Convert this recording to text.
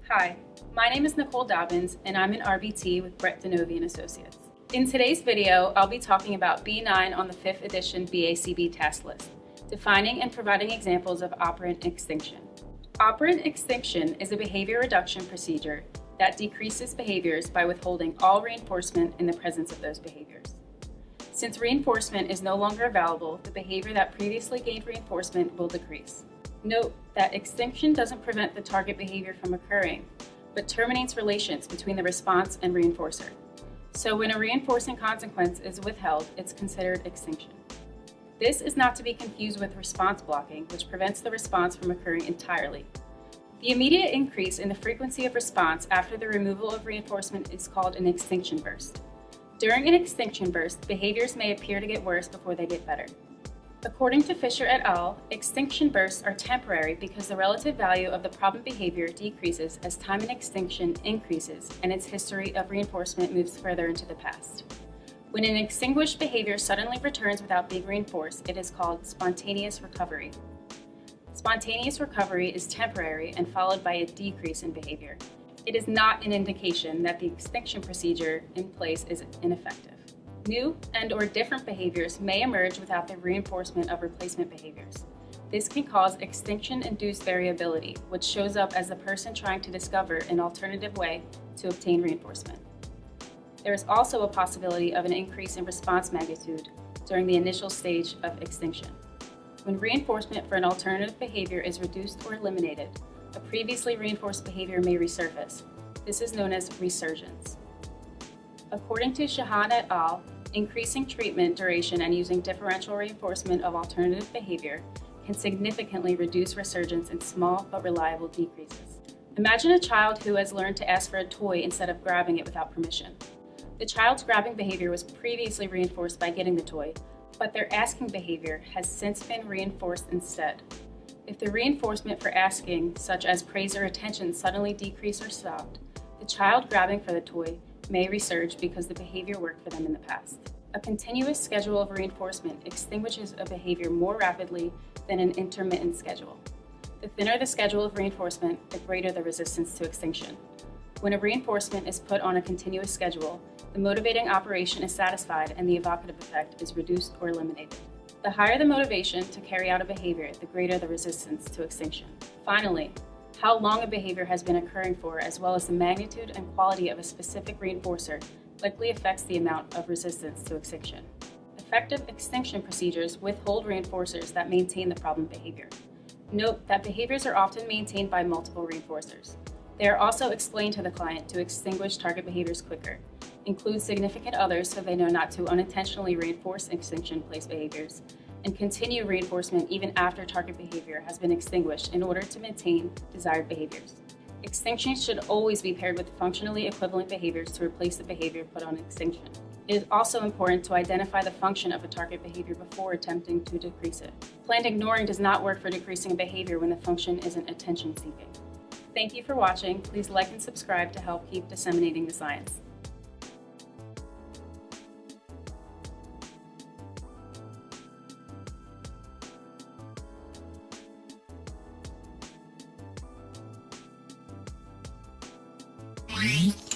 Hi, my name is Nicole Dobbins, and I'm an RBT with Brett Denovi & Associates. In today's video, I'll be talking about B9 on the 5th edition BACB task list, defining and providing examples of operant extinction. Operant extinction is a behavior reduction procedure that decreases behaviors by withholding all reinforcement in the presence of those behaviors. Since reinforcement is no longer available, the behavior that previously gained reinforcement will decrease. Note that extinction doesn't prevent the target behavior from occurring, but terminates relations between the response and reinforcer. So when a reinforcing consequence is withheld, it's considered extinction. This is not to be confused with response blocking, which prevents the response from occurring entirely. The immediate increase in the frequency of response after the removal of reinforcement is called an extinction burst. During an extinction burst, behaviors may appear to get worse before they get better. According to Fisher et al., extinction bursts are temporary because the relative value of the problem behavior decreases as time in extinction increases and its history of reinforcement moves further into the past. When an extinguished behavior suddenly returns without being reinforced, it is called spontaneous recovery. Spontaneous recovery is temporary and followed by a decrease in behavior. It is not an indication that the extinction procedure in place is ineffective. New and/or different behaviors may emerge without the reinforcement of replacement behaviors. This can cause extinction-induced variability, which shows up as the person trying to discover an alternative way to obtain reinforcement. There is also a possibility of an increase in response magnitude during the initial stage of extinction. When reinforcement for an alternative behavior is reduced or eliminated, a previously reinforced behavior may resurface. This is known as resurgence. According to Shahan et al., increasing treatment duration and using differential reinforcement of alternative behavior can significantly reduce resurgence in small but reliable decreases. Imagine a child who has learned to ask for a toy instead of grabbing it without permission. The child's grabbing behavior was previously reinforced by getting the toy, but their asking behavior has since been reinforced instead. If the reinforcement for asking, such as praise or attention, suddenly decreased or stopped, the child grabbing for the toy may resurge because the behavior worked for them in the past. A continuous schedule of reinforcement extinguishes a behavior more rapidly than an intermittent schedule. The thinner the schedule of reinforcement, the greater the resistance to extinction. When a reinforcement is put on a continuous schedule, the motivating operation is satisfied and the evocative effect is reduced or eliminated. The higher the motivation to carry out a behavior, the greater the resistance to extinction. Finally, how long a behavior has been occurring for, as well as the magnitude and quality of a specific reinforcer, likely affects the amount of resistance to extinction. Effective extinction procedures withhold reinforcers that maintain the problem behavior. Note that behaviors are often maintained by multiple reinforcers. They are also explained to the client to extinguish target behaviors quicker, include significant others so they know not to unintentionally reinforce extinction-place behaviors, and continue reinforcement even after target behavior has been extinguished in order to maintain desired behaviors. Extinction should always be paired with functionally equivalent behaviors to replace the behavior put on extinction. It is also important to identify the function of a target behavior before attempting to decrease it. Planned ignoring does not work for decreasing a behavior when the function isn't attention-seeking. Thank you for watching. Please like and subscribe to help keep disseminating the science. Bye.